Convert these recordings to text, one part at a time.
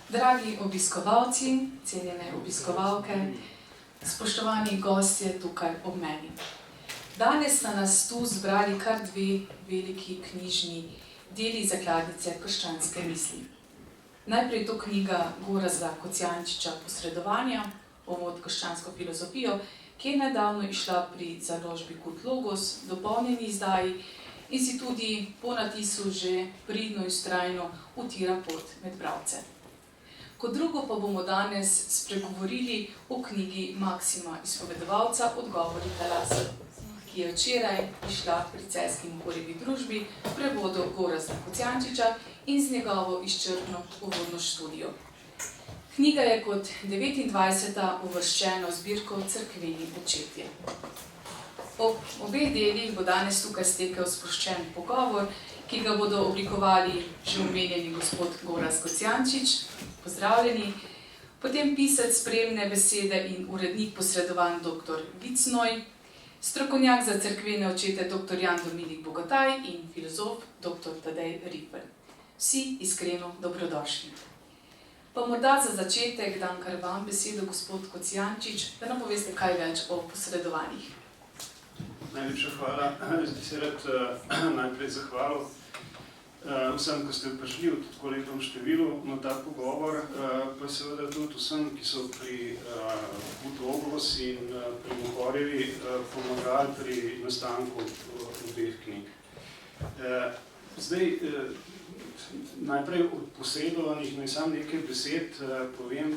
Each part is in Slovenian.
Dragi obiskovalci, cenjene obiskovalke, spoštovani gostje tukaj ob meni. Danes sta nas tu zbrali kar dve veliki knjižni deli zakladnice krščanske misli. Najprej to knjiga Gorazda Kocijančiča Posredovanja, uvod v krščansko filozofijo, ki je nedavno išla pri založbi Kult Logos, dopolnjeni izdaji in si tudi po natisu že pridno in vztrajno utira pot med bralce. Kot drugo pa bomo danes spregovorili o knjigi Maksima Izpovedovalca Odgovori Talasa, ki je včeraj išla pri Celjski Mohorjevi družbi v prevodu Gorazda Kocijančiča in z njegovo izčrpno uvodno študijo. Knjiga je kot 29. uvrščena v zbirko Cerkveni očetje. Ob obeh delih bo danes tukaj stekel sproščen pogovor, ki ga bodo oblikovali že omenjeni gospod Gorazd Kocijančič, pozdravljeni, potem pisec spremne besede in urednik posredovanj dr. Vic Noj, strokovnjak za cerkvene očete dr. Jan Dominik Bogataj in filozof dr. Tadej Riffelj. Vsi iskreno dobrodošli. Pa morda za začetek dam kar vam besedo, gospod Kocijančič, da nam poveste kaj več o posredovanjih. Najlepša hvala. Jaz bi se rad najprej zahvalil vsem, ki ste prišli v tako lepem številu na ta pogovor, pa seveda tudi vsem, ki so pri Kult Logos in pri Mohorjevi pomagali pri nastanku obeh knjig. Zdaj, najprej od posredovanih, naj sam nekaj besed povem.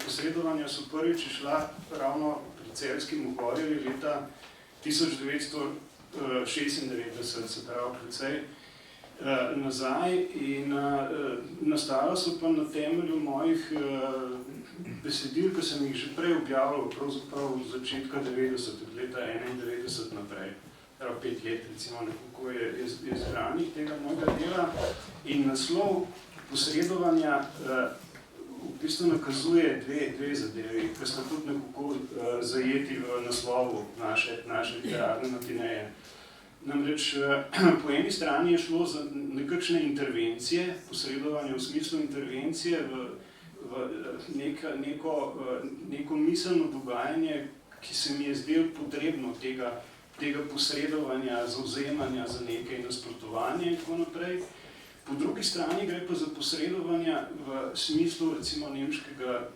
Posredovanja so prvič išla ravno pri Celjski Mohorjevi leta 1996, se pravi precej nazaj, in nastala so pa na temelju mojih besedil, ki sem jih že prej objavljal, pravzaprav od začetka 90, od leta 91 naprej. 5 let, recimo, nekako je zbranih tega mojega dela. In naslov posredovanja v bistvu nakazuje dve zadevi, ki sta tudi nekako zajeti v naslovu naše literarne matineje. Namreč po eni strani je šlo za nekakšne intervencije, posredovanje v smislu intervencije v neko miselno dogajanje, ki se mi je zdelo potrebno tega posredovanja, zavzemanja za nekaj nasprotovanja in tako naprej. Po drugi strani gre pa za posredovanja v smislu recimo nemškega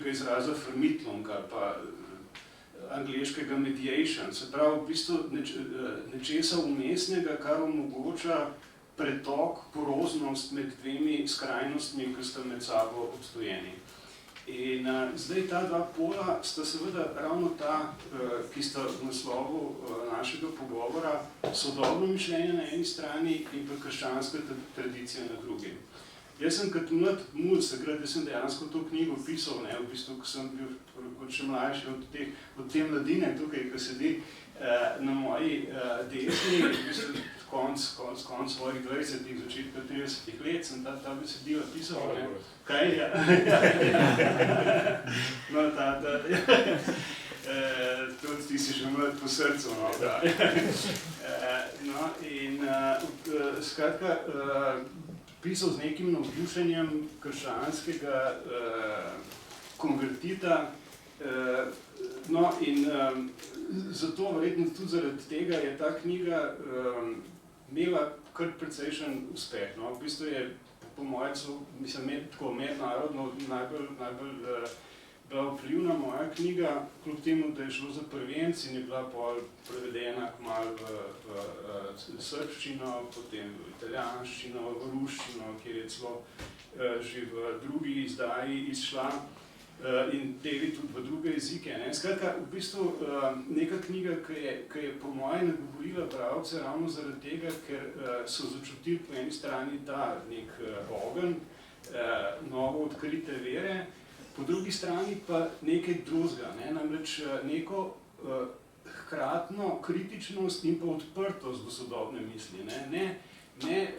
izraza Vermittlung ali pa angleškega mediation, se pravi v bistvu nečesa vmesnega, kar omogoča pretok, poroznost med dvemi skrajnostmi, ki sta med sabo obstojeni. In zdaj ta dva pola sta seveda ravno ta, ki sta v naslovu našega pogovora, sodobno mišljenje na eni strani in pa krščanska tradicija na drugi. Jaz sem kot mlad mulj, takrat sem dejansko to knjigo pisal, v bistvu, ko sem bil kot še mlajši od te mladine tukaj, ki sedi na moji desni, v bistvu konc svojih 20-ih, začetka 30-ih let sem ta besedila pisal. Kaj je? No, tudi ti si že mlad po srcu, no, da. No, in skratka, pisal z nekim navdušenjem krščanskega konvertita, no in zato, verjetno tudi zaradi tega, je ta knjiga imela kar precejšen uspeh. No, v bistvu je po mojem, mislim, tako mednarodno najbolj bila vplivna moja knjiga, kljub temu, da je šlo za prvenc in je bila pol prevedena kmalu v srbščino, potem v italijanščino, v ruščino, kjer je celo že v drugi izdaji izšla, in deli tudi v druge jezike. Skratka, v bistvu neka knjiga, ki je po moje nagovorila bralce ravno zaradi tega, ker so začutili po eni strani ta nek ogenj novo odkrite vere, po drugi strani pa nekaj drugega, namreč neko hkratno kritičnost in pa odprtost do sodobne misli. Ne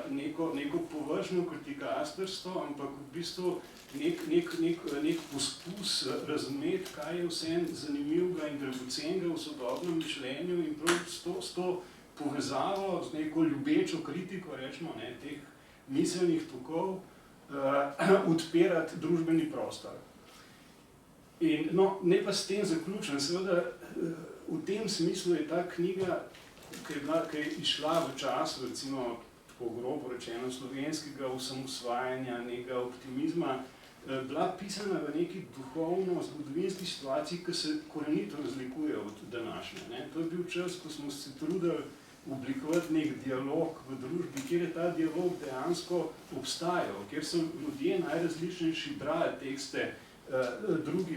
neko površno kritikasterstvo, ampak v bistvu nek poskus razumeti, kaj je vse zanimivega in dragocenega v sodobnem mišljenju in prav s to povezavo, z neko ljubečo kritiko, rečemo, teh miselnih tokov, odpirati družbeni prostor. In, no, ne pa s tem zaključen, seveda v tem smislu je ta knjiga, ki je išla v času, recimo, tako grobo rečeno, slovenskega osamosvajanja, nekega optimizma, bila pisana v neki duhovno-zgodovinski situaciji, ki se korenito razlikuje od današnje. Ne? To je bil čas, ko smo se trudili oblikovati nek dialog v družbi, kjer je ta dialog dejansko obstajal, kjer so ljudje najrazličnejši brali tekste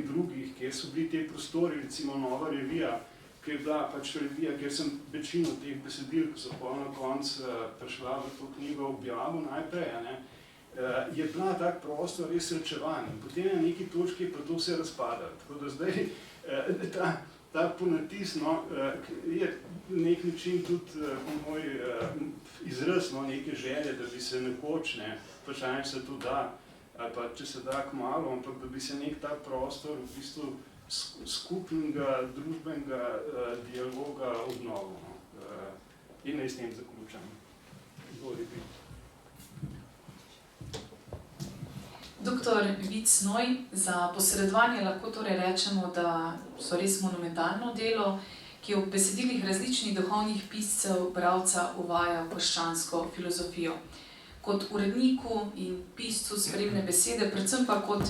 drugih, kjer so bili te prostori, recimo Nova revija, ki je bila pač revija, kjer sem večino teh besedil, ki so na koncu prišla v to knjigo, objavil najprej, ne, je bila tak prostor res srečevan. In potem na neki točki pa to vse razpada. Tako da zdaj ta ponatis, no, je nek način tudi moj izraz, no, neke želje, da bi se nekoč, ne, vprašanje se to da, ali pa če se da kmalu, ampak da bi se nek ta prostor v bistvu skupnega družbenega dialoga obnovil. In naj s tem zaključam. Doktor Vid Znoj, za posredovanje lahko torej rečemo, da so res monumentalno delo, ki v besedilih različnih duhovnih piscev bralca uvaja v krščansko filozofijo. Kot uredniku in piscu spremne besede, predvsem pa kot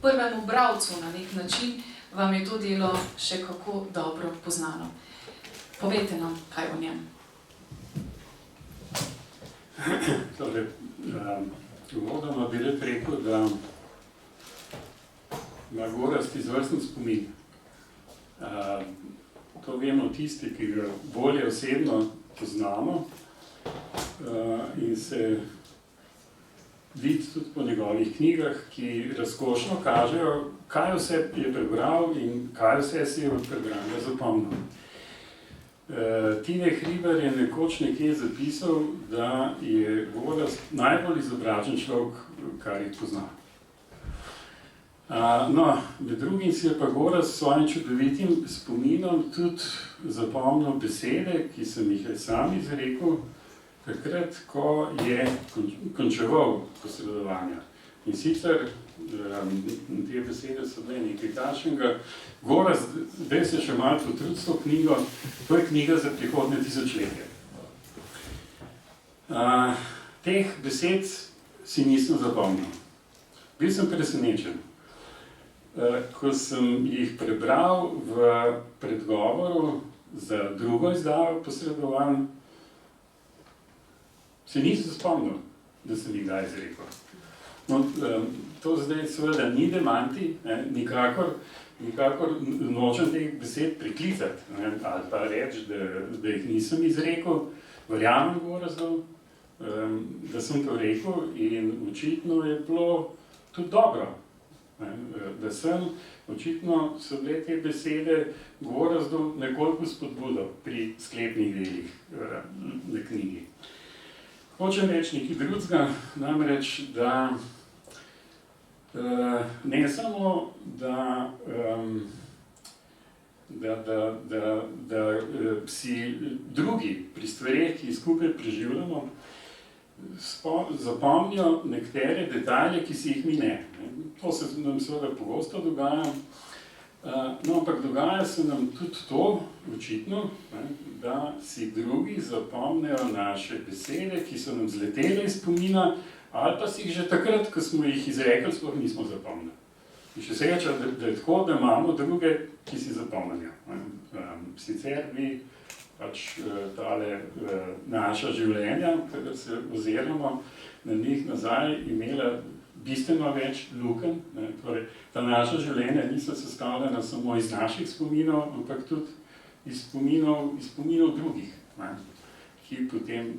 prvemu bralcu na nek način, vam je to delo še kako dobro poznano. Povejte nam, kaj o njem. Torej, uvodoma bi rad rekel, da ima Gorazd izvrsten spomin. To vemo tisti, ki ga bolje osebno poznamo in se vidi tudi po njegovih knjigah, ki razkošno kažejo, kaj vse je prebral in kaj vse si je od prebranja zapomnil. Tine Hribar je nekoč nekje zapisal, da je Gorazd najbolj izobražen človek, kar jih pozna. No, med drugim si je pa Gorazd s svojim čudovitim spominom tudi zapomnil besede, ki sem jih sam izrekel, takrat, ko je končeval posredovanja. In sicer, te besede so bile nekaj takšnega. Gorazd, zdaj se še malo potrudi s to knjigo, to je knjiga za prihodnje tisočletje. Teh besed si nisem zapomnil. Bil sem presenečen. Ko sem jih prebral v predgovoru za drugo izdajo posredovanj, se nisem spomnil, da sem jih kdaj izrekel. No, to zdaj seveda ni demanti, nikakor nočem teh besed priklicati, ali pa reči, da jih nisem izrekel. Verjamem Gorazdu, da sem to rekel in očitno je bilo tudi dobro. Da sem, očitno so bile te besede Gorazdu nekoliko spodbudil pri sklepnih delih na knjigi. Hočem reči nekaj drugega, namreč, da ne samo, da si drugi pri stvareh, ki skupaj preživljamo, zapomnijo nekatere detalje, ki si jih mi ne. To se nam seveda pogosto dogaja, no, ampak dogaja se nam tudi to, očitno, da si drugi zapomnejo naše besede, ki so nam zletele iz spomina, ali pa si jih že takrat, ko smo jih izrekli, sploh nismo zapomnili. In še sreča, da je tako, da imamo druge, ki si zapomnijo. Sicer bi pač tale naša življenja, kadar se oziramo na njih nazaj, imela bistveno več lukenj. Torej, ta naša življenja niso sestavljena samo iz naših spominov, ampak tudi iz spominov drugih, ki potem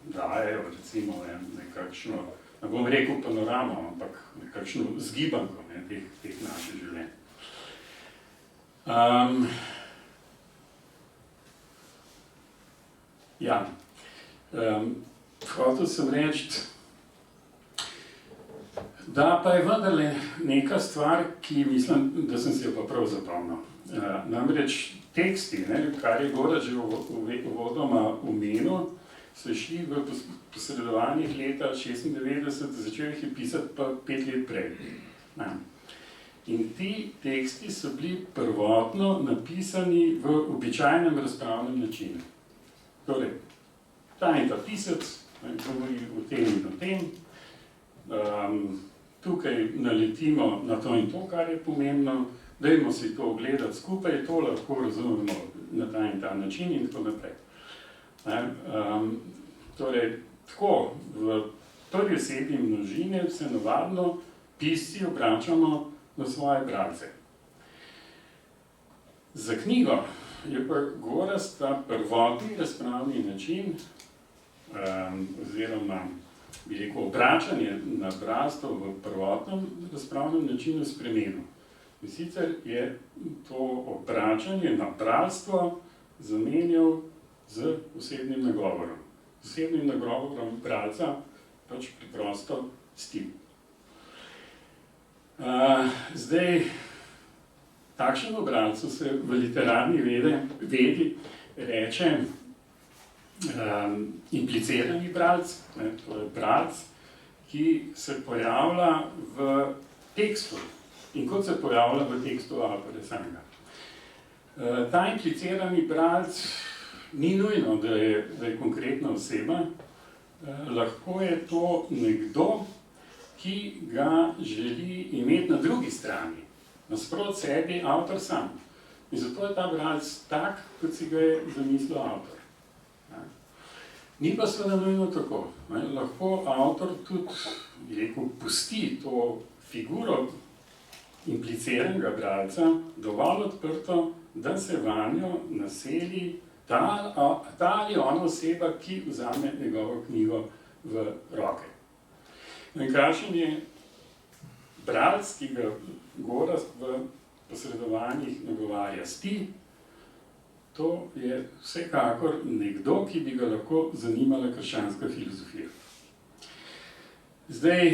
dajejo recimo nekakšno, ne bom rekel panoramo, ampak nekakšno zgibanko teh naših življenj. Hotel sem reči, da pa je vendarle neka stvar, ki mislim, da sem si jo pa prav zapomnil. Namreč teksti, kar je Gorazd že uvodoma omenil, so šli v posredovanjih leta 96, začel jih je pisati pa 5 let prej. In ti teksti so bili prvotno napisani v običajnem razpravnem načinu. Torej, ta in ta pisec govori o tem in o tem, tukaj naletimo na to in to, kar je pomembno, dajmo si to ogledati skupaj, to lahko razumemo na ta in ta način in tako naprej. Torej, tako, v prvi osebi množine se navadno pisci obračamo na svoje bralce. Za knjigo je pa Gorazd ta prvotni razpravni način, oziroma bi rekel obračanje na bralstvo v prvotnem razpravnem načinu spremenil. In sicer je to obračanje na bralstvo zamenjal z osebnim nagovorom. Z osebnim nagovorom bralca pač preprosto stil. Zdaj, takšnemu bralcu se v literarni vedi reče implicirani bralc, to je bralc, ki se pojavlja v tekstu in kot se pojavlja v tekstu avtorja samega. Ta implicirani bralc ni nujno, da je konkretna oseba, lahko je to nekdo, ki ga želi imeti na drugi strani, nasproti sebi avtor sam. In zato je ta bralec tak, kot si ga je zamislil avtor. Ni pa seveda nujno tako. Lahko avtor tudi, bi rekel, pusti to figuro impliciranega bralca dovolj odprto, da se vanjo naseli ta ali ona oseba, ki vzame njegovo knjigo v roke. In kakšen je bralec, ki ga Gorazd v posredovanjih nagovarja sti, to je vsekakor nekdo, ki bi ga lahko zanimala krščanska filozofija. Zdaj,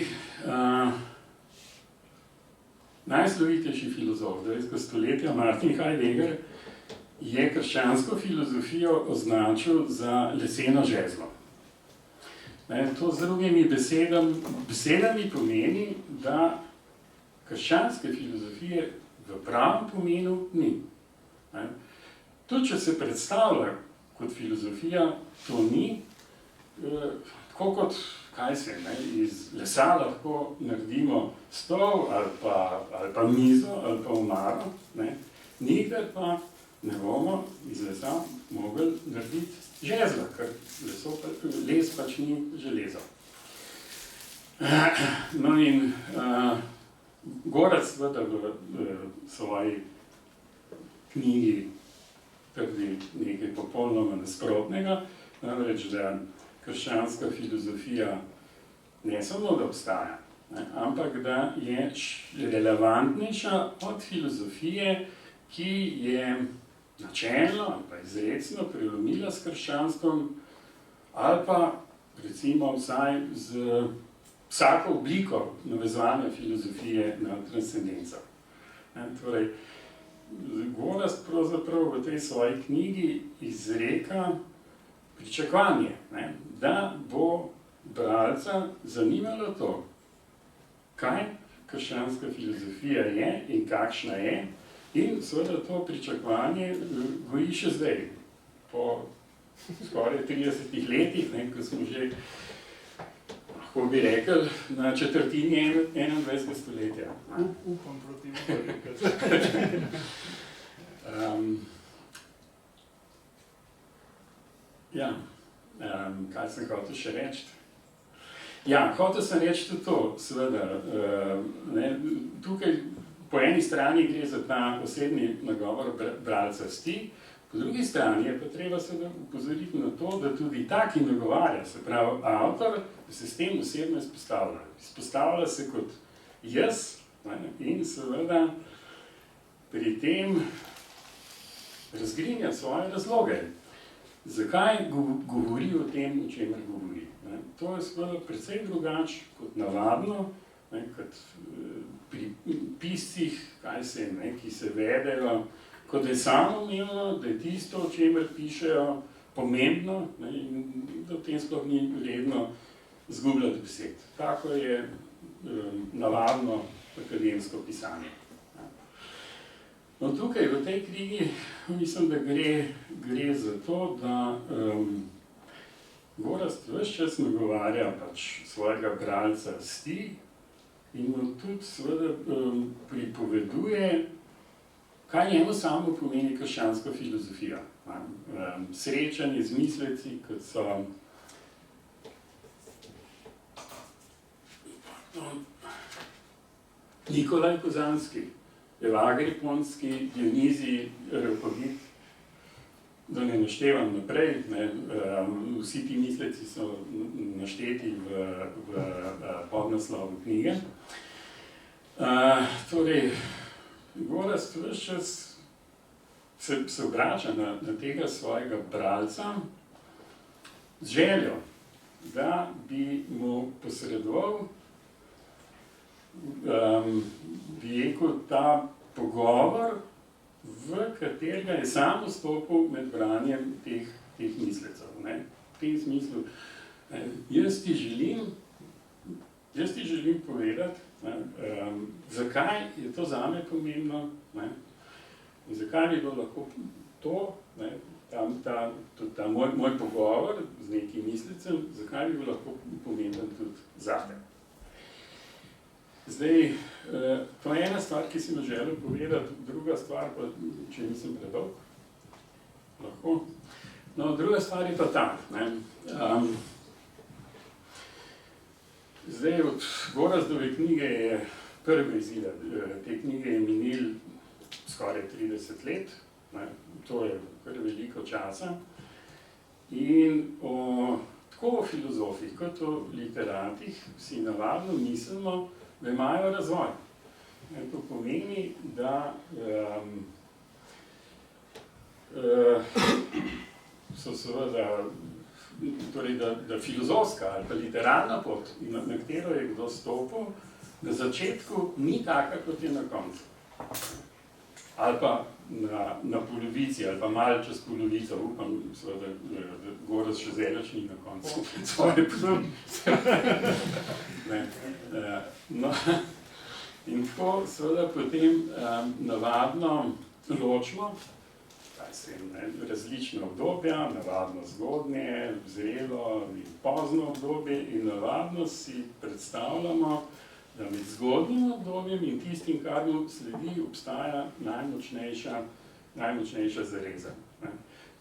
najslovitejši filozof 20. stoletja, Martin Heidegger, je krščansko filozofijo označil za leseno žezlo. To z drugimi besedami pomeni, da krščanske filozofije v pravem pomenu ni. Tudi, če se predstavlja kot filozofija, to ni, tako kot, iz lesa lahko naredimo stol ali pa mizo ali pa omaro, nikdar pa ne bomo iz lesa mogli narediti žezla, ker les pač ni železo. No in Gorazd seveda v svoji knjigi trdi nekaj popolnoma nasprotnega, namreč, da krščanska filozofija ne samo, da obstaja, ampak da je relevantnejša od filozofije, ki je načelno ali pa izrecno prelomila s krščanstvom, ali pa recimo vsaj z vsako obliko navezovanja filozofije na transcendenco. Torej, Gorazd pravzaprav v tej svoji knjigi izreka pričakovanje, da bo bralca zanimalo to, kaj krščanska filozofija je in kakšna je, in seveda to pričakovanje goji še zdaj, po skoraj 30 letih, ko smo že, lahko bi rekel, na četrtini 21. stoletja. Upam proti upam. Kaj sem hotel še reči? Hotel sem reči tudi to, seveda, tukaj po eni strani gre za ta osebni nagovor bralca sti, po drugi strani je pa treba seveda upozoriti na to, da tudi ta, ki nagovarja, se pravi avtor, se s tem osebno izpostavlja. Izpostavlja se kot jaz in seveda pri tem razgrinja svoje razloge. Zakaj govori o tem, o čemer govori? To je seveda precej drugače kot navadno, kot pri piscih, ki se vedejo, kot da je samoumevno, da je tisto, o čemer pišejo, pomembno, ne, in da v tem sploh ni vredno zgubljati besed. Tako je navadno akademsko pisanje. No, tukaj v tej knjigi mislim, da gre za to, da Gorazd ves čas nagovarja pač svojega bralca sti in mu tudi seveda pripoveduje, kaj njemu samo pomeni krščanska filozofija. Srečanje z misleci, kot so Nikolaj Kozanski, Evagri Ponski, Dionizij Areopagit, da ne naštevam naprej, ne, vsi ti misleci so našteti v podnaslovu knjige. Torej, Gorazd ves čas se obrača na tega svojega bralca z željo, da bi mu posredoval, bi rekel, ta pogovor, v katerega je sam vstopil med branjem teh mislecev. Ne? V tem smislu, jaz ti želim povedati, zakaj je to zame pomembno, ne? In zakaj bi bilo lahko to, ne, ta moj pogovor z nekim mislecem, zakaj bi bilo lahko pomemben tudi zate. Zdaj, to je ena stvar, ki sem jo želel povedati, druga stvar pa, če nisem predolg, lahko. No, druga stvar je pa ta, ne. Zdaj, od Gorazdove knjige je prve izida, te knjige je minil skoraj 30 let, ne, to je kar veliko časa. In tako o filozofih kot o literatih si navadno mislimo, da imajo razvoj. To pomeni, da so seveda, torej, da filozofska ali pa literarna pot, na katero je kdo stopil, na začetku ni taka, kot je na koncu. Ali pa na polovici, ali pa malo čez polovico, upam, seveda, da Gorazd še zdaleč ni na koncu svoje polovice. No, in tako seveda potem navadno ločimo, različne obdobja, navadno zgodnje, zrelo in pozno obdobje, in navadno si predstavljamo, da med zgodnjim obdobjem in tistim, kar mu sledi, obstaja najmočnejša zareza.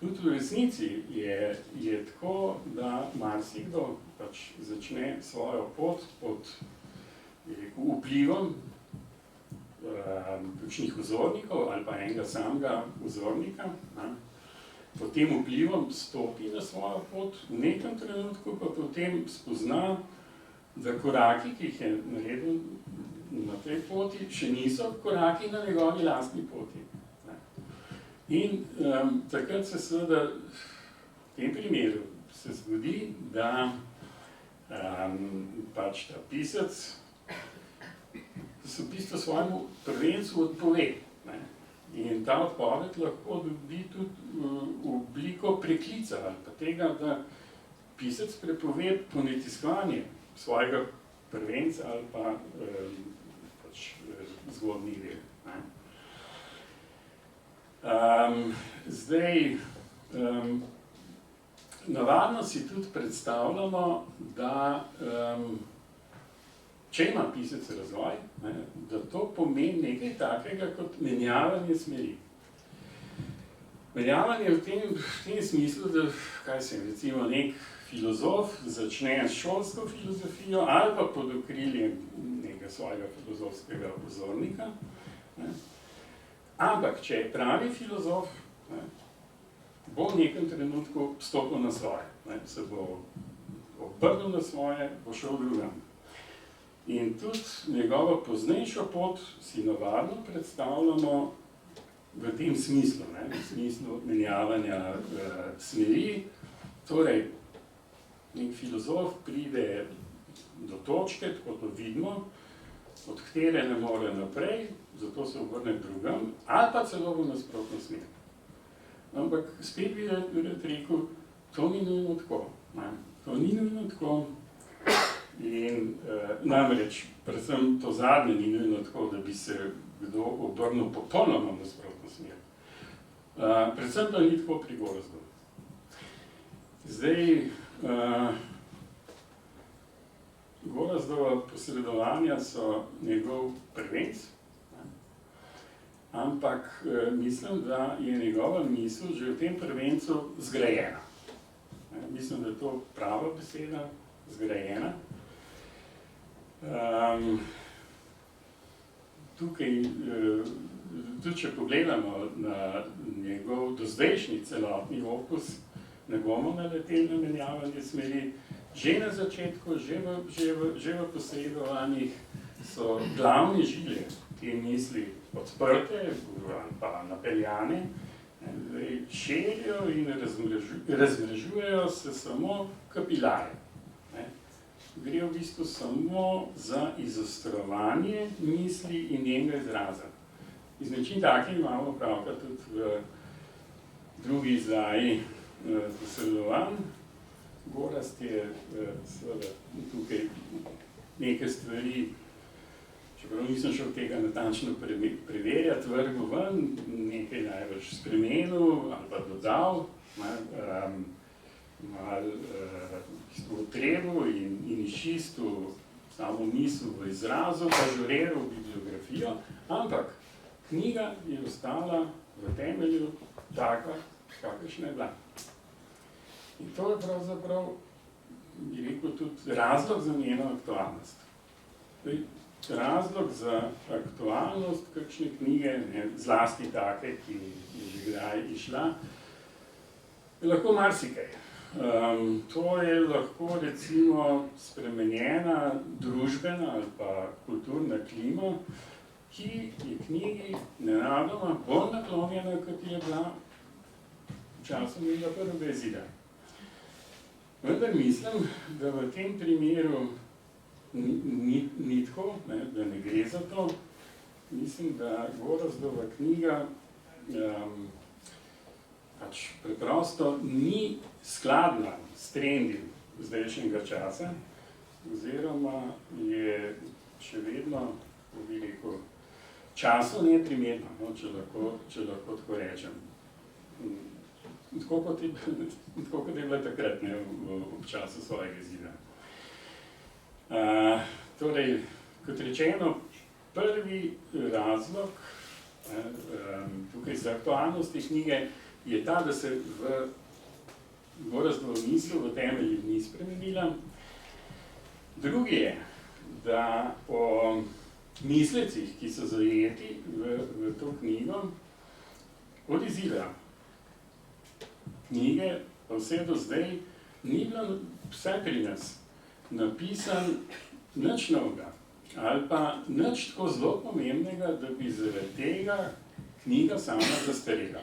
Tudi v resnici je tako, da marsikdo pač začne svojo pot pod vplivom kakšnih vzornikov ali pa enega samega vzornika. Pod tem vplivom stopi na svojo pot, v nekem trenutku pa potem spozna, da koraki, ki jih je naredil na tej poti, še niso koraki na njegovi lastni poti. In takrat se seveda v tem primeru se zgodi, da pač ta pisec se v bistvu svojemu prvencu odpove. In ta odpoved lahko dobi tudi obliko preklica ali pa tega, da pisec prepove ponetiskovanje svojega prvenca ali pa pač zgodnjih del. Zdaj, navadno si tudi predstavljamo, da če ima pisec razvoj, da to pomeni nekaj takega kot menjavanje smeri. Menjavanje v tem smislu, da recimo nek filozof začne s šolsko filozofijo ali pa pod okriljem nekega svojega filozofskega vzornika. Ampak, če je pravi filozof, bo v nekem trenutku stopil na svoje, se bo obrnil na svoje, bo šel drugam. In tudi njegovo poznejšo pot si navadno predstavljamo v tem smislu, v smislu menjavanja smeri. Torej, nek filozof pride do točke, tako to vidimo, od katere ne more naprej, zato se obrne drugam, ali pa celo v nasprotno smer. Ampak spet bi rad rekel, to ni nujno tako. To ni nujno tako. In namreč, predvsem to zadnje ni nujno tako, da bi se kdo obrnil popolnoma v nasprotno smer. Predvsem pa ni tako pri Gorazdu. Zdaj, Gorazdova posredovanja so njegov prvenc, ampak mislim, da je njegova misel že v tem prvencu zgrajena. Mislim, da je to prava beseda, zgrajena. Tukaj, tudi če pogledamo na njegov dozdajšnji celotni opus, ne bomo naleteli na menjavanje smeri. Že na začetku, že v posredovanjih so glavni žile te misli odprte pa napeljane, širijo in razmrežujejo se samo kapilarje. Gre v bistvu samo za izostrovanje misli in njenega izraza. Iz nečim takim imamo pravka tudi v drugi izdaji posredovanj. Gorazd je seveda tukaj neke stvari, čeprav nisem šel tega natančno preverjati, vrgel ven, nekaj največ spremenil ali pa dodal, malo utrebu in izčistil samo misel v izrazu, pa žuriral bibliografijo, ampak knjiga je ostala v temelju taka, kakršna je bila. In to je pravzaprav, bi rekel, tudi razlog za njeno aktualnost. Razlog za aktualnost kakšne knjige, zlasti take, ki je že kdaj išla, je lahko marsikaj. To je lahko recimo spremenjena družbena ali pa kulturna klima, ki je knjigi nenadoma bolj naklonjena, kot je bila v času njenega prvega izida. Vendar mislim, da v tem primeru ni tako, da ne gre za to. Mislim, da Gorazdova knjiga preprosto ni skladna s trendi zdajšnjega časa, oziroma je še vedno, bi rekel, času neprimerna, če lahko tako rečem. Tako kot je bila takrat v času svojega izida. Torej, kot rečeno, prvi razlog tukaj za aktualnost te knjige je ta, da se v Gorazdovo misel v temelju ni spremenila. Drugi je, da o mislecih, ki so zajeti v to knjigo, od izida knjige, pa vse do zdaj, ni bilo vse pri nas napisan nič novega, ali pa nič tako zelo pomembnega, da bi zaradi tega knjiga sama zastarela.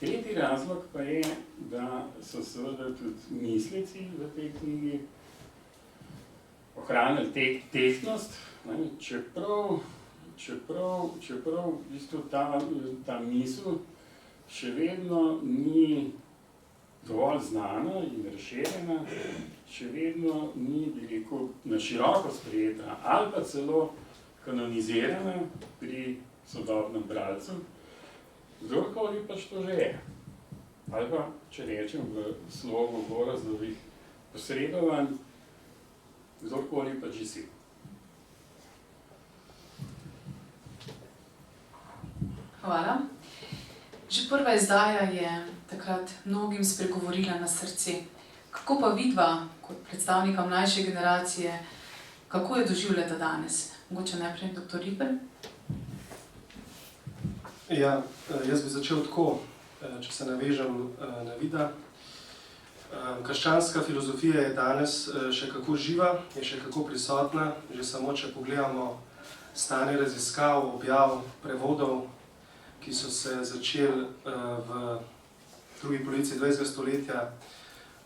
Tretji razlog pa je, da so seveda tudi misleci v tej knjigi ohranili tehtnost, čeprav v bistvu ta misel še vedno ni dovolj znana in razširjena, še vedno ni, bi rekel, na široko sprejeta ali pa celo kanonizirana pri sodobnem bralcu, kdorkoli pač to že je. Ali pa, če rečem v slogu Gorazdovih posredovanj, kdorkoli pač že si. Hvala. Že prva izdaja je takrat mnogim spregovorila na srce. Kako pa vidva, kot predstavnika mlajše generacije, kako je doživljata danes? Mogoče najprej dr. Ripl? Ja, jaz bi začel tako, če se navežem na Vida. Krščanska filozofija je danes še kako živa, je še kako prisotna, že samo če pogledamo stanje raziskav, objav, prevodov, ki so se začeli v drugi polovici 20. stoletja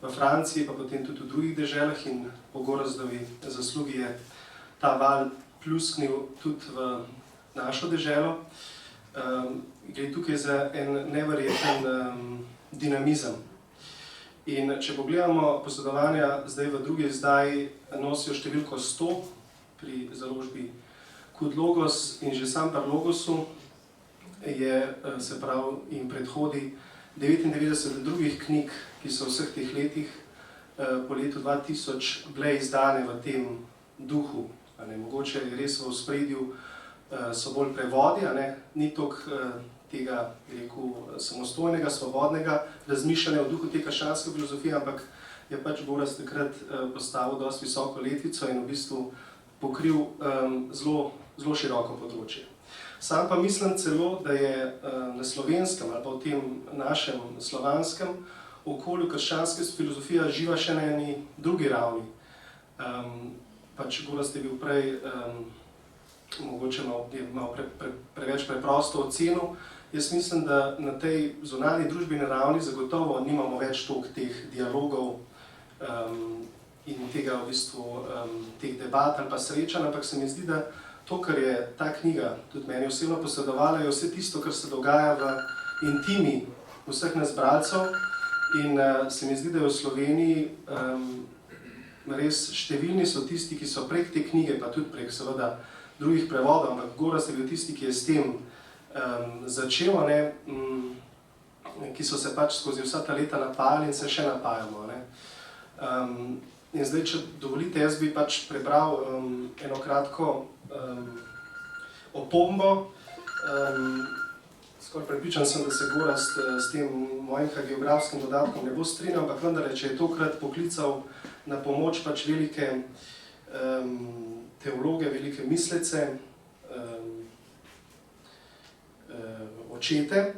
v Franciji, pa potem tudi v drugih deželah, in po Gorazdovi zaslugi je ta val pljusknil tudi v našo deželo. Gre tukaj za en neverjeten dinamizem In če pogledamo posedovanja, zdaj v drugi izdaji nosijo številko 100 pri založbi Kud Logos in že sam pri Logosu je, se pravi, jim predhodi 99 drugih knjig, ki so v vseh teh letih po letu 2000 bile izdane v tem duhu. Mogoče je res v ospredju so bolj prevodi, ni toliko tega, rekel, samostojnega, svobodnega razmišljanja v duhu te krščanske filozofije, ampak je pač Gorazd takrat postavil dosti visoko letvico in v bistvu pokril zelo široko področje. Sam pa mislim celo, da je na slovenskem ali pa v tem našem slovanskem okolju krščanske filozofija živa še na eni drugi ravni. Pač Gorazd je bil prej mogoče malo preveč preprosto ocenil. Jaz mislim, da na tej zunanji družbeni ravni zagotovo nimamo več toliko teh dialogov in tega v bistvu teh debat ali pa srečanj, ampak se mi zdi, da to, kar je ta knjiga tudi meni osebno posredovala, je vse tisto, kar se dogaja v intimi vseh nas bralcev in se mi zdi, da je v Sloveniji res številni so tisti, ki so prek te knjige, pa tudi prek seveda drugih prevodov, ampak Gorazd je bil tisti, ki je s tem začel, ki so se pač skozi vsa ta leta napajali in se še napajamo. In zdaj, če dovolite, jaz bi pač prebral eno kratko opombo. Skoraj prepričan sem, da se Gorazd s tem mojim hagiografskim dodatkom ne bo strinjal, ampak vendar, če je tokrat poklical na pomoč pač velike teologe, velike mislece, očete,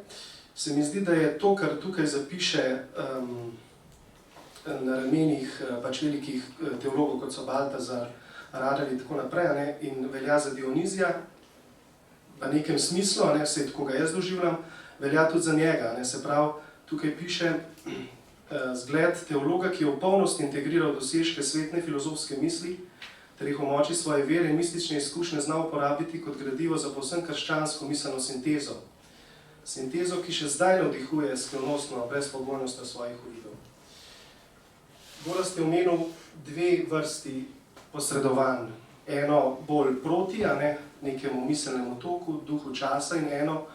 se mi zdi, da je to, kar tukaj zapiše na ramenih pač velikih teologov, kot so Baltazar, Radel in tako naprej, in velja za Dionizija, v nekem smislu, vse tako ga jaz doživljam, velja tudi za njega. Se pravi, tukaj piše zgled teologa, ki je v polnosti integriral dosežke svetne filozofske misli, ter jih v moči svoje vere in mistične izkušnje znal uporabiti kot gradivo za povsem krščansko miselno sintezo. Sintezo, ki še zdaj navdihuje skrivnostno brezpogojnostjo svojih uvidov. Gorazd je omenil dve vrsti posredovanj. Eno bolj proti, nekemu miselnemu toku, duhu časa in eno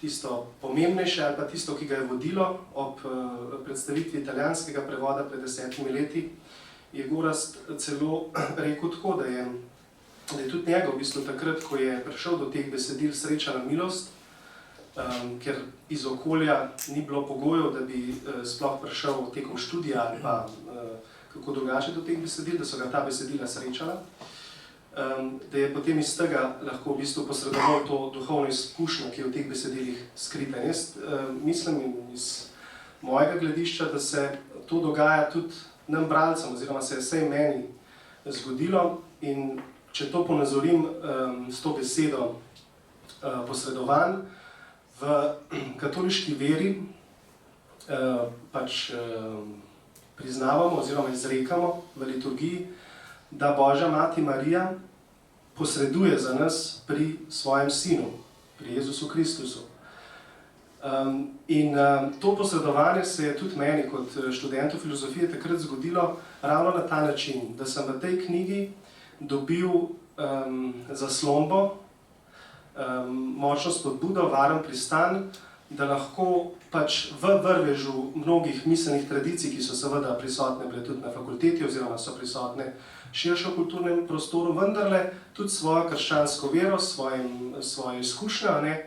tisto pomembnejše ali pa tisto, ki ga je vodilo ob predstavitvi italijanskega prevoda pred 10 leti, je Gorazd celo rekel tako, da je tudi njega v bistvu takrat, ko je prišel do teh besedil, srečala milost, ker iz okolja ni bilo pogojev, da bi sploh prišel tekom študija ali pa kako drugače do teh besedil, da so ga ta besedila srečala, da je potem iz tega lahko v bistvu posredoval to duhovno izkušnjo, ki je v teh besedilih skrita. In jaz mislim iz mojega gledišča, da se to dogaja tudi nam bralcem, oziroma se je vsej meni zgodilo in če to ponazorim s to besedo posredovanj, v katoliški veri pač priznavamo oziroma izrekamo v liturgiji, da Božja Mati Marija posreduje za nas pri svojem sinu, pri Jezusu Kristusu. In to posredovanje se je tudi meni kot študentu filozofije takrat zgodilo ravno na ta način, da sem v tej knjigi dobil zaslombo, močno spodbudo, varen pristan, da lahko pač v vrvežu mnogih miselnih tradicij, ki so seveda prisotne bile tudi na fakulteti oziroma so prisotne širše v kulturnem prostoru, vendarle tudi svojo krščansko vero, svoje izkušnje,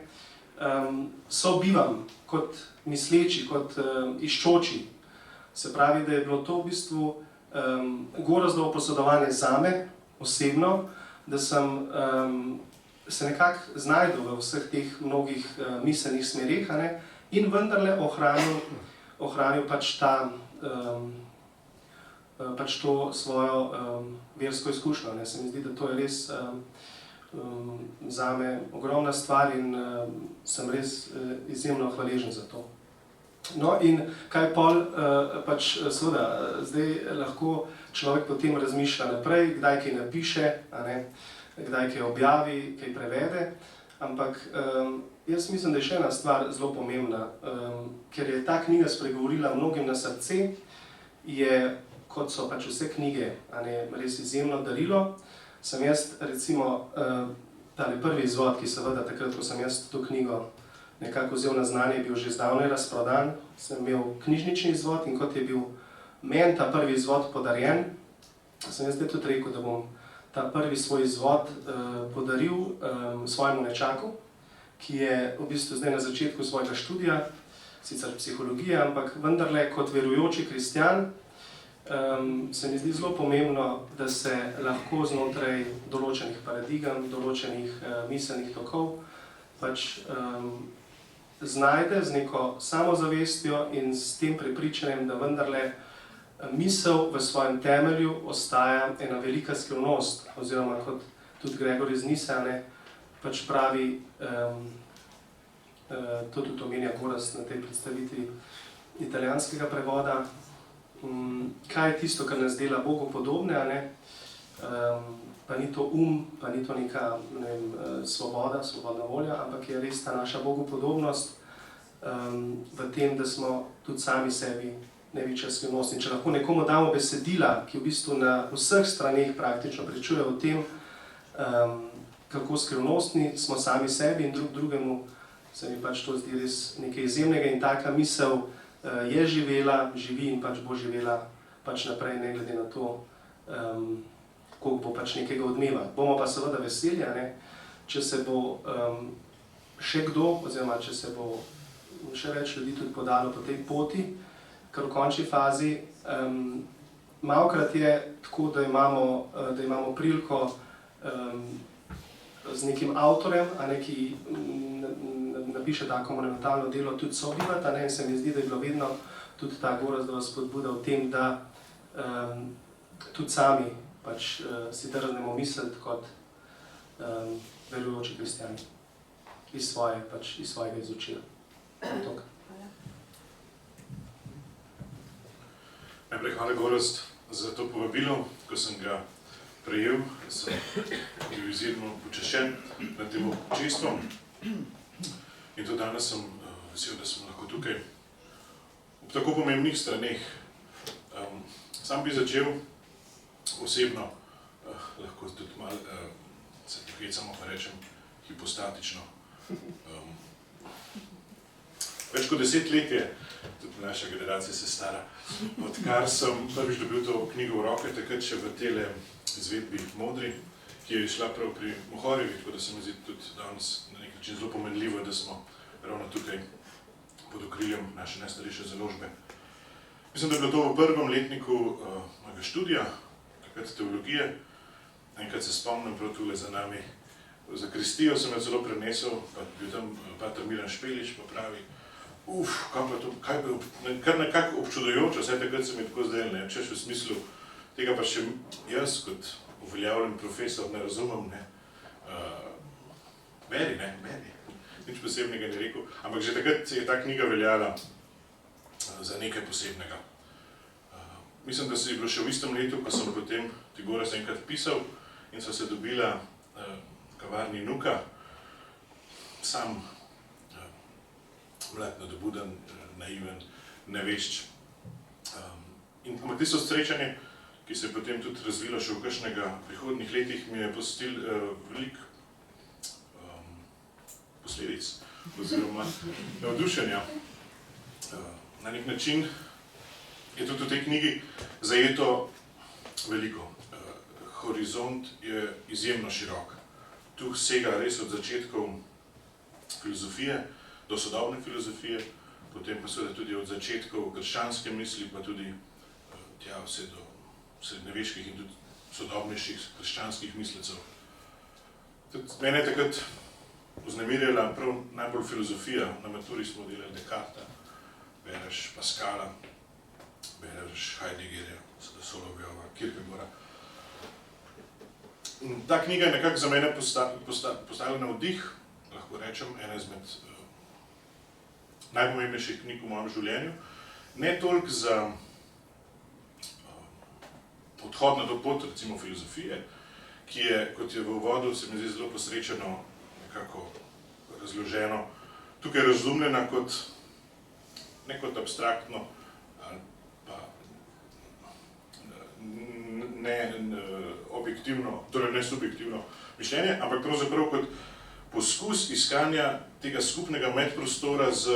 sobivam kot misleči, kot iščoči. Se pravi, da je bilo to v bistvu Gorazdovo posredovanje zame osebno, da sem se nekako znajdel v vseh teh mnogih miselnih smereh in vendarle ohranil pač to svojo versko izkušnjo. Se mi zdi, da to je res zame ogromna stvar in sem res izjemno hvaležen za to. No in kaj pol, pač seveda, zdaj lahko človek potem razmišlja naprej, kdaj kaj napiše, kdaj kaj objavi, kaj prevede, ampak jaz mislim, da je še ena stvar zelo pomembna, ker je ta knjiga spregovorila mnogim na srce, je, kot so pač vse knjige, res izjemno darilo. Sem jaz, recimo, tale prvi izvod, ki seveda takrat, ko sem jaz to knjigo nekako vzel na znanje, je bil že zdavnaj razprodan, sem imel knjižnični izvod in kot je bil meni ta prvi izvod podarjen, sem jaz tudi rekel, da bom ta prvi svoj izvod podaril svojemu nečaku, ki je v bistvu zdaj na začetku svojega študija, sicer psihologije, ampak vendarle kot verujoči kristjan, se mi zdi zelo pomembno, da se lahko znotraj določenih paradigem, določenih miselnih tokov pač znajde z neko samozavestjo in s tem prepričanjem, da vendarle misel v svojem temelju ostaja ena velika skrivnost, oziroma kot tudi Gregor iz Nise, pač pravi, to tudi omenja Gorazd na tej predstavitvi italijanskega prevoda, kaj je tisto, kar nas dela Bogu podobne, pa ni to pa ni to neka svobodna volja, ampak je res ta naša Bogu podobnost v tem, da smo tudi sami sebi največja skrivnost. In če lahko nekomu damo besedila, ki v bistvu na vseh straneh praktično pričujejo o tem, kako skrivnostni smo sami sebi in drug drugemu, se mi pač to zdi res nekaj izjemnega in taka misel je živela, živi in pač bo živela pač naprej, ne glede na to, koliko bo pač nekega odmeva. Bomo pa seveda veseli, če se bo še kdo, oziroma če se bo še več ljudi tudi podalo po tej poti, ker v končni fazi malokrat je tako, da imamo priliko z nekim avtorjem, ki napiše tako monumentalno delo, tudi sobivati, in se mi zdi, da je bilo vedno tudi ta Gorazdova spodbuda v tem, da tudi sami pač si drznemo misliti kot verujoči kristjani iz svojega izučila. Najprej hvala, Gorazd, za to povabilo. Ko sem ga prejel, sem bil izjemno počaščen nad tem občestvom. In tudi danes sem vesel, da smo lahko tukaj ob tako pomembnih straneh. Sam bi začel osebno, lahko tudi malo se pohecamo, pa rečem hipostatično. Več kot 10 let je, tudi naša generacija se stara, odkar sem prvič dobil to knjigo v roke, takrat še v tele izvedbi Modri, ki je išla prav pri Mohorjevi, tako da se mi zdi tudi danes na nek način zelo pomenljivo, da smo ravno tukaj pod okriljem naše najstarejše založbe. Mislim, da je bilo to v prvem letniku mojega študija, takrat teologije. Enkrat se spomnim prav tule za nami, za Kristijo sem jo celo prenesel, pa bil tam pater Miran Špelič, pa pravi, kaj bi, kar nekako občudujoče, vsaj takrat se mi tako zdaj, češ v smislu, tega pa še jaz kot uveljavljen profesor ne razumem, beri, nič posebnega ni rekel, ampak že takrat je ta knjiga veljala za nekaj posebnega. Mislim, da se je bilo še v istem letu, ko sem potem ti Gorazd enkrat pisal in sva se dobila v kavarni Nuka, sam mlad, nadobuden, naiven, nevešč. Ampak tisto srečanje, ki se je potem tudi razvilo še v kakšnega prihodnjih letih, mi je pustil veliko posledic oziroma navdušenja. Na nek način je tudi v tej knjigi zajeto veliko. Horizont je izjemno širok. Tu sega res od začetkov filozofije do sodobne filozofije, potem pa seveda tudi od začetkov krščanske misli, pa tudi tja vse do srednjeveških in tudi sodobnejših krščanskih mislecev. Mene je takrat vznemirjala prav najbolj filozofija. Na maturi smo delali Descartesa, bereš Pascala, bereš Heideggerja, Solovjova, Kierkegaarda. Ta knjiga je nekako za mene postavila navdih, lahko rečem, ena izmed najpomembnejših knjig v mojem življenju. Ne toliko za odhod na to pot, recimo filozofije, ki je, kot je v uvodu, se mi zdi zelo posrečeno nekako razloženo, tukaj razumljena kot ne kot abstraktno ali pa ne objektivno, torej ne subjektivno mišljenje, ampak pravzaprav kot poskus iskanja tega skupnega medprostora s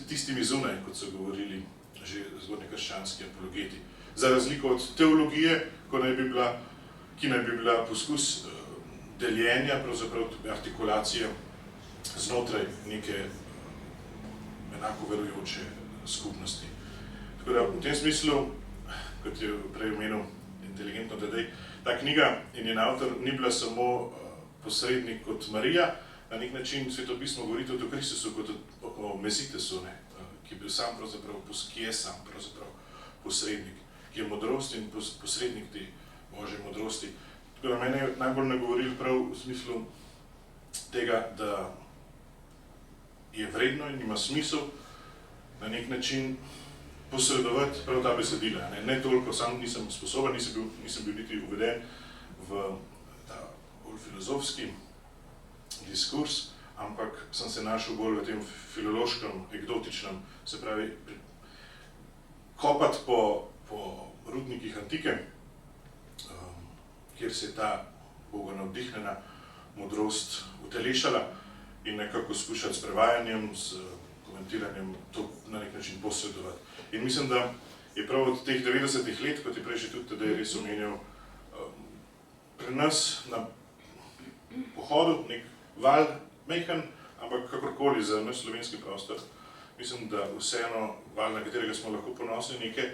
tistimi zunaj, kot so govorili že zgodnji krščanski apologeti. Za razliko od teologije, ki naj bi bila poskus deljenja, pravzaprav artikulacije znotraj neke enako verujoče skupnosti. Tako da v tem smislu, kot je prej omenil inteligentno Tadej, ta knjiga in njen avtor ni bila samo posrednik kot Marija, na nek način Svetopismo govori tudi o Kristusu kot o Mesitesu, ki je bil sam pravzaprav, ki je sam pravzaprav posrednik, ki je modrost in posrednik te Božje modrosti. Tako da mene je najbolj nagovoril prav v smislu tega, da je vredno in ima smisel na nek način posredovati prav ta besedila. Ne toliko, sam nisem sposoben, nisem bil niti uveden v ta bolj filozofski diskurs, ampak sem se našel bolj v tem filološkem, eksotičnem, se pravi, kopati po rudnikih antike, kjer se je ta Boga navdihnjena modrost utelešala in nekako skušati s prevajanjem, s komentiranjem to na nek način posredovati. In mislim, da je prav od teh 90-ih let, kot je prej že tudi Tadej res omenjal, pri nas na pohodu nek val, mejhan, ampak kakorkoli za naš slovenski prostor, mislim, da vseeno val, na katerega smo lahko ponosni, neke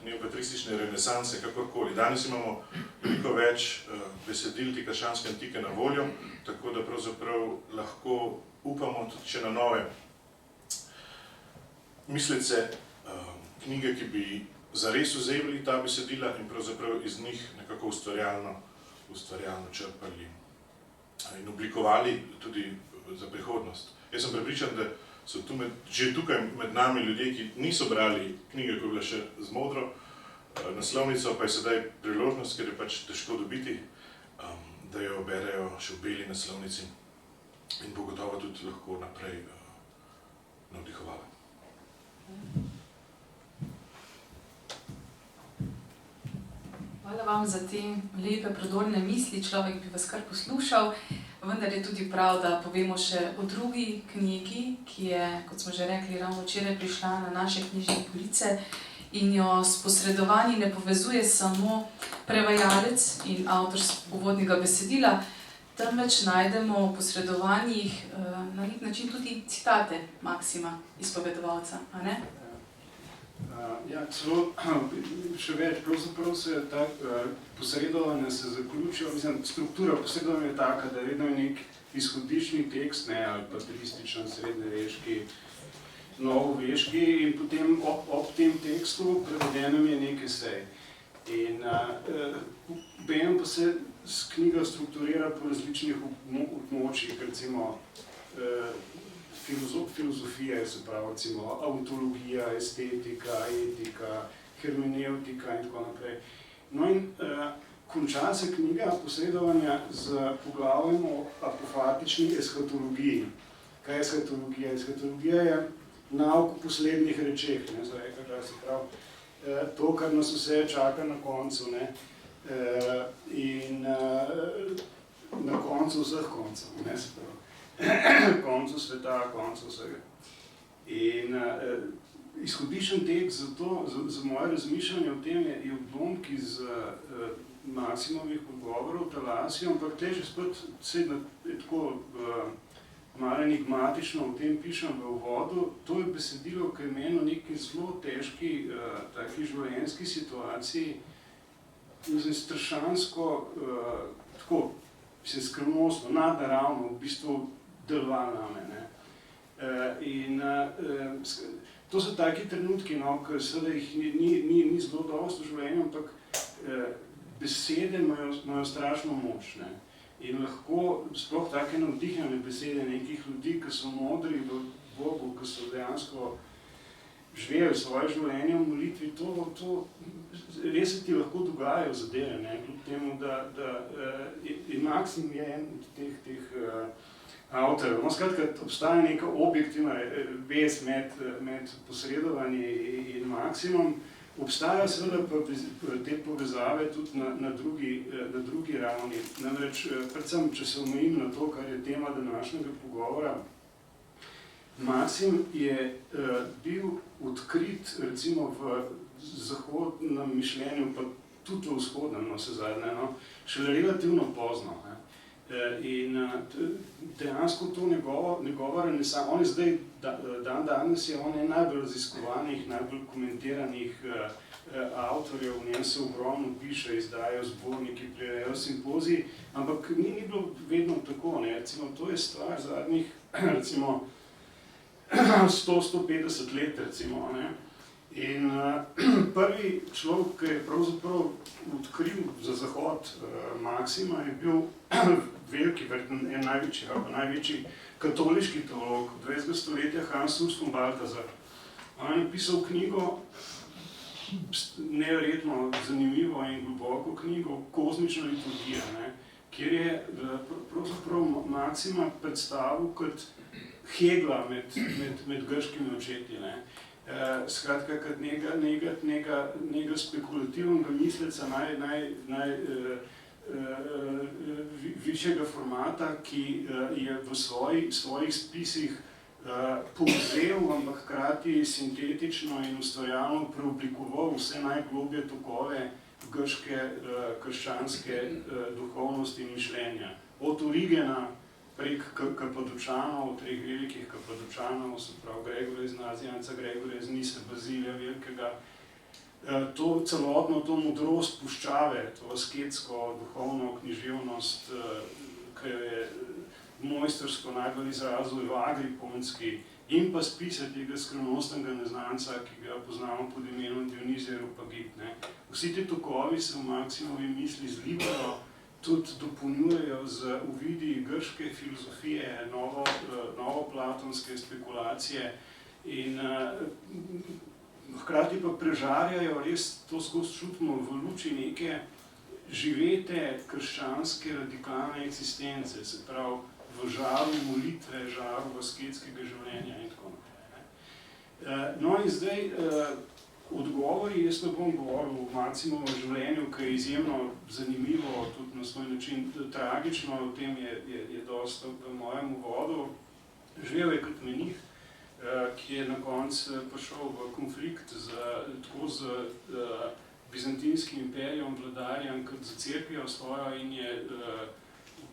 neopatristične renesanse, kakorkoli. Danes imamo veliko več besedil te krščanske antike na voljo, tako da pravzaprav lahko upamo tudi še na nove mislice, knjige, ki bi zares vzeli ta besedila in pravzaprav iz njih nekako ustvarjalno črpali in oblikovali tudi za prihodnost. Jaz sem prepričan, da so že tukaj med nami ljudje, ki niso brali knjige, ko je bila še z modro naslovnico, pa je sedaj priložnost, ker je pač težko dobiti, da jo berejo še v beli naslovnici in bo gotovo tudi lahko naprej navdihovala. Hvala vam za te lepe, prodorne misli, človek bi vas kar poslušal, vendar je tudi prav, da povemo še o drugi knjigi, ki je, kot smo že rekli, ravno včeraj prišla na naše knjižne police in jo s posredovanji ne povezuje samo prevajalec in avtor uvodnega besedila, temveč najdemo v posredovanjih na nek način tudi citate Maksima, izpovedovalca, a ne? Ja, celo še več, pravzaprav se ta posredovanje se zaključijo, mislim, struktura posredovanja je taka, da vedno je nek izhodiščni tekst, ali patrističen, srednjeveški, novoveški in potem ob tem tekstu prevedenem je nek esej. In obenem pa se knjiga strukturira po različnih območjih, recimo filozofija, se pravi, recimo avtologija, estetika, etika, hermeneutika in tako naprej. No in konča se knjiga posredovanja z poglavjem o apofatični eskatologiji. Kaj je eskatologija? Eskatologija je nauk o poslednjih rečeh, se pravi, to, kar nas vse čaka na koncu, in na koncu vseh koncev, se pravi. Koncu sveta, koncu vsega. In izhodiščen tekst za moje razmišljanje o tem je odlomek iz Maksimovih odgovorov Talasijo, ampak te že spet tako malo enigmatično o tem pišem v uvodu. To je besedilo, ki je meni v neki zelo težki taki življenjski situaciji, strašansko, tako, skrivnostno, nadnaravno, v bistvu deloval name. In to so taki trenutki, ker seveda jih ni zelo dosti v življenju, ampak besede imajo strašno moč. In lahko sploh take navdihnjene besede nekih ljudi, ki so modri v Bogu, ki so dejansko živeli svoje življenje v molitvi, to res se ti lahko dogajajo zadeve, kljub temu, da in Maksim je en od teh avtorjev. No, skratka, obstaja neka objektivna vez med posredovanjem in Maksimom. Obstajajo seveda pa te povezave tudi na drugi ravni. Namreč, predvsem, če se omejim na to, kar je tema današnjega pogovora, Maksim je bil odkrit recimo v zahodnem mišljenju, pa tudi v vzhodnem, no, se zadnje, no, šele relativno pozno. In dejansko to njegova renesansa, on je zdaj, danes je on najbolj raziskovanih, najbolj komentiranih avtorjev, v njem se ogromno piše, izdajajo zborniki, prirejajo simpoziji, ampak ni bilo vedno tako, ne, recimo, to je stvar zadnjih, recimo, 100-150 let, recimo, ne. In prvi človek, ki je pravzaprav odkril za Zahod Maksima, je bil veliki, en največji katoliški teolog 20. stoletja Hans Urs von Balthasar. On je napisal knjigo, neverjetno zanimivo in globoko knjigo, Kozmična liturgija, ne, kjer je pravzaprav Maksima predstavil kot Hegla med grškimi očeti, ne. Skratka, kot nekega spekulativnega misleca višjega formata, ki je v svojih spisih povzel, ampak hkrati sintetično in ustvarjalno preoblikoval vse najgloblje tokove grške krščanske duhovnosti in mišljenja. Od Origena prek Kapadočanov, treh velikih Kapadočanov, se pravi Gregorja iz Nazianca, Gregorja iz Nise, Bazilija Velikega, celotno to modrost puščave, to asketsko, duhovno književnost, ki jo je mojstersko najbolj izrazil Evagri Ponski, in pa spise tega skrivnostnega neznanca, ki ga poznamo pod imenom Dionizij Areopagit. Vsi te tokovi se v Maksimovi misli zlivajo, tudi dopolnjujejo z uvidi grške filozofije, novoplatonske spekulacije in hkrati pa prežarjajo, res to skozi čutimo, v luči neke živete krščanske radikalne eksistence, se pravi v žaru molitve, žaru asketskega življenja in tako naprej. No in zdaj odgovori, jaz ne bom govoril o Maksimovem življenju, ki je izjemno zanimivo, tudi na svoj način tragično, o tem je dosta v mojem uvodu. Živel je kot menih, ki je na koncu prišel v konflikt tako z bizantinskim imperijem, vladarjem, kot z cerkvijo svojo in je v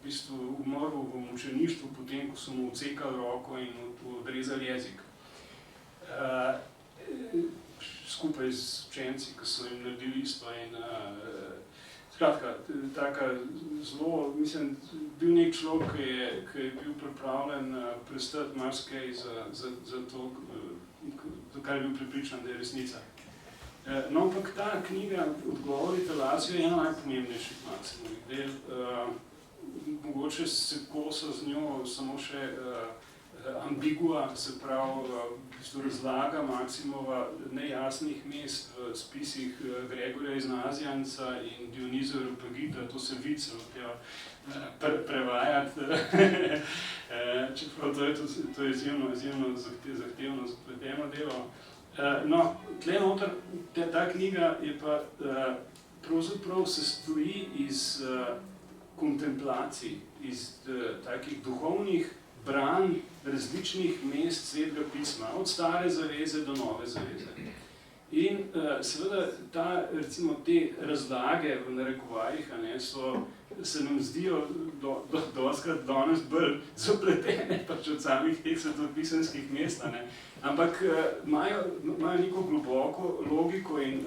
bistvu umrl v mučeništvu, potem ko so mu odsekali roko in odrezali jezik. Skupaj z učenci, ki so jim naredili isto in skratka, taka zelo, mislim, bil nek človek, ki je bil pripravljen prestati marsikaj za to, za kar je bil prepričan, da je resnica. No, ampak ta knjiga Odgovori Talasijo je ena najpomembnejših Maksimovih del. Mogoče se kosa z njo samo še ambigua, se pravi, razlaga Maksimova nejasnih mest v spisih Gregorja iz Nazianca in Dionizija Areopagita, to se vidi celo prevajati, čeprav to je izjemno zahtevno, zapleteno delo. No, tle noter, ta knjiga je pa pravzaprav se stoji iz kontemplacij, iz takih duhovnih branj različnih mest Svetega pisma, od stare zaveze do nove zaveze. In seveda recimo te razlage v narekovajih se nam zdijo dostikrat danes bolj zapletene pač od samih teh svetopisanskih mest, ampak imajo neko globoko logiko in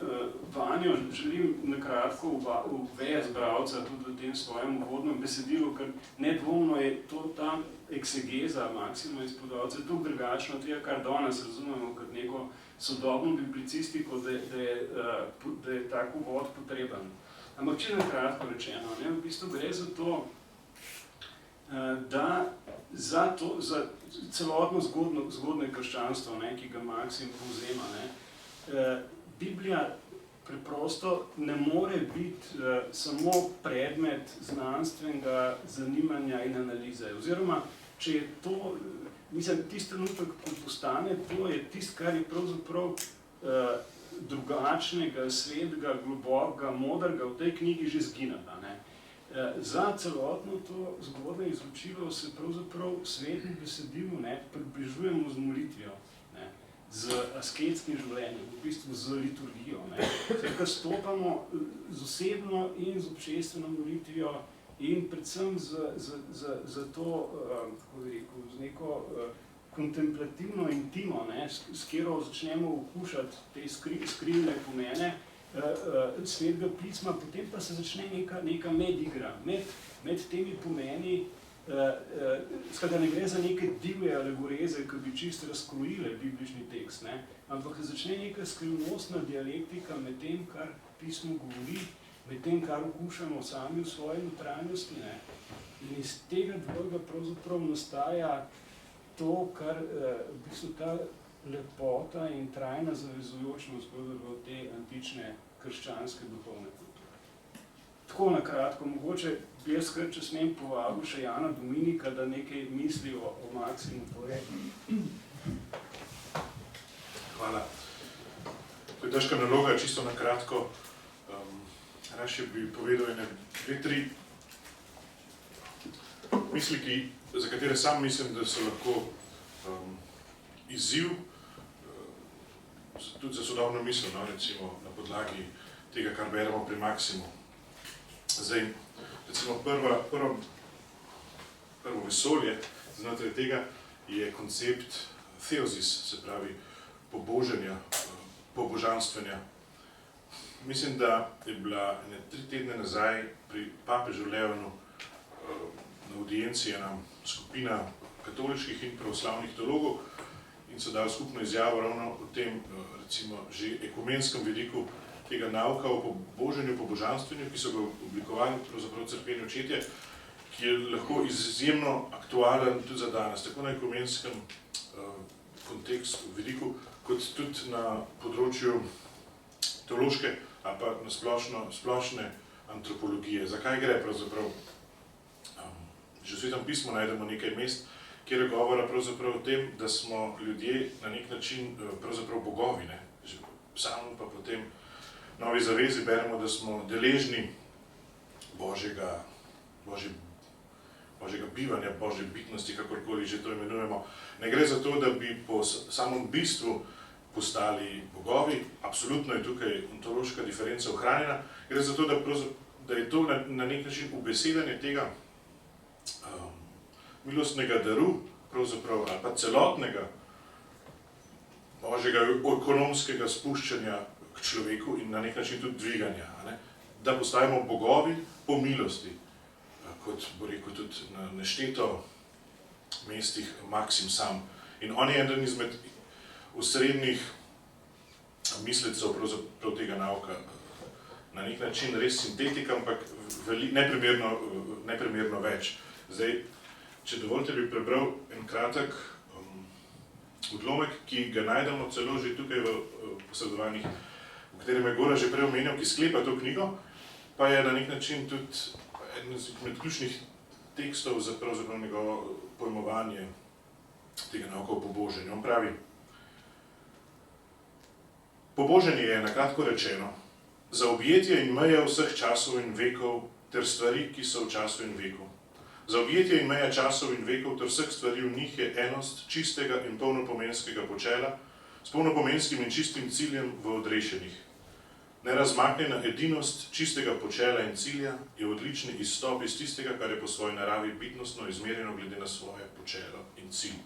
vanjo želim nakratko uvesti bralca tudi v tem svojem uvodnem besedilu, ker nedvomno je to ta eksegeza Maksima izpovedalca toliko drugačno od tega, kar danes razumemo kot neko sodobno biblicistiko, da je tak uvod potreben. Ampak če nakratko rečeno, v bistvu gre za to, da za celotno zgodne krščanstvo, ki ga Maksim povzema, Biblija preprosto ne more biti samo predmet znanstvenega zanimanja in analize. Oziroma, če je to, mislim, tisti trenutek, ko postane to, je tisto, kar je pravzaprav drugačnega, svetega, globokega, modrega v tej knjigi že zginata. Za celotno to zgodno izločilo se pravzaprav svetnim besedilu približujemo z molitvijo, z asketskim življenjem, v bistvu z liturgijo. Ker stopamo z osebno in z občestveno molitvijo in predvsem za to, kako bi rekel, z neko kontemplativno intimo, s katero začnemo okušati te skrivne pomene svetega pisma, potem pa se začne neka medigra med temi pomeni, skratka ne gre za neke divje alegoreze, ki bi čisto razkrojile biblični tekst, ampak se začne neka skrivnostna dialektika med tem, kar pismo govori, med tem, kar okušamo sami v svoji notranjosti. In iz tega dvojega pravzaprav nastaja to, kar v bistvu ta lepota in trajna zavezujočnost pravzaprav te antične krščanske duhovne kulture. Tako na kratko, mogoče bi jaz kar, če smem, povabil še Jana Dominika, da nekaj misli o Maximu pove. Hvala. To je težka naloga, čisto na kratko. Raje bi povedal ene 2-3 misli, za katere sam mislim, da so lahko izziv, tudi za sodobno misel, recimo na podlagi tega, kar beremo pri Maximu. Zdaj, recimo prvo vesolje znotraj tega je koncept theosis, se pravi poboženja, pobožanstvenja. Mislim, da je bila 3 tedne nazaj pri papežu Leonu na audienci ena skupina katoliških in pravoslavnih teologov in so dali skupno izjavo ravno o tem, recimo, že ekumenskem vidiku tega nauka o poboženju, pobožanstvenju, ki so ga oblikovali pravzaprav cerkveni očetje, ki je lahko izjemno aktualen tudi za danes, tako na ekumenskem kontekstu, vidiku, kot tudi na področju teološke ali pa na splošne antropologije. Zakaj gre pravzaprav? Že v Svetem pismu najdemo nekaj mest, kjer je govora pravzaprav o tem, da smo ljudje na nek način pravzaprav bogovi. Že samo pa potem Novi zavezi beremo, da smo deležni Božjega bivanja, Božje bitnosti, kakorkoli že to imenujemo. Ne gre za to, da bi po samem bistvu postali bogovi, absolutno je tukaj ontološka diferenca ohranjena, gre za to, da je to na nek način ubesedanje tega milostnega daru, pravzaprav, ali pa celotnega Božjega ekonomskega spuščanja k človeku in na nek način tudi dviganja, da postajamo bogovi po milosti, kot bo rekel tudi na nešteto mestih Maxim sam. In on je eden izmed osrednjih mislecev pravzaprav tega nauka. Na nek način res sintetika, ampak neprimerno več. Zdaj, če dovolite, bi prebral en kratek odlomek, ki ga najdemo celo že tukaj v posredovanjih, v katerem je Gora že prej omenjal, ki sklepa to knjigo, pa je na nek način tudi eden izmed ključnih tekstov za pravzaprav njegovo pojmovanje tega nauka o poboženju. On pravi: poboženje je, na kratko rečeno, zaobjetje in meje vseh časov in vekov ter stvari, ki so v času in veku. Zaobjetje in meja časov in vekov ter vseh stvari v njih je enost čistega in polnopomenskega počela s polnopomenskim in čistim ciljem v odrešenih. Nerazmaknjena edinost čistega počela in cilja je odlični izstop iz tistega, kar je po svoji naravi bitnostno izmerjeno glede na svoje počelo in cilj.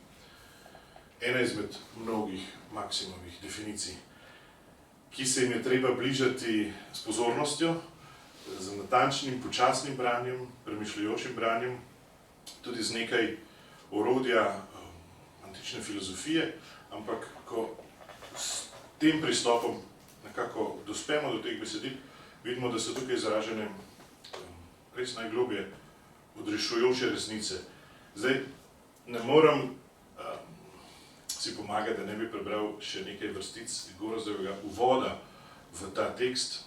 Ena izmed mnogih Maximovih definicij, ki se jim je treba bližati s pozornostjo, z natančnim, počasnim branjem, premišljujočim branjem, tudi z nekaj orodja antične filozofije, ampak ko s tem pristopom nekako dospemo do teh besedil, vidimo, da so tukaj izražene res najglobje odrešujoče resnice. Zdaj, ne morem si pomagati, da ne bi prebral še nekaj vrstic Gorazovega uvoda v ta tekst,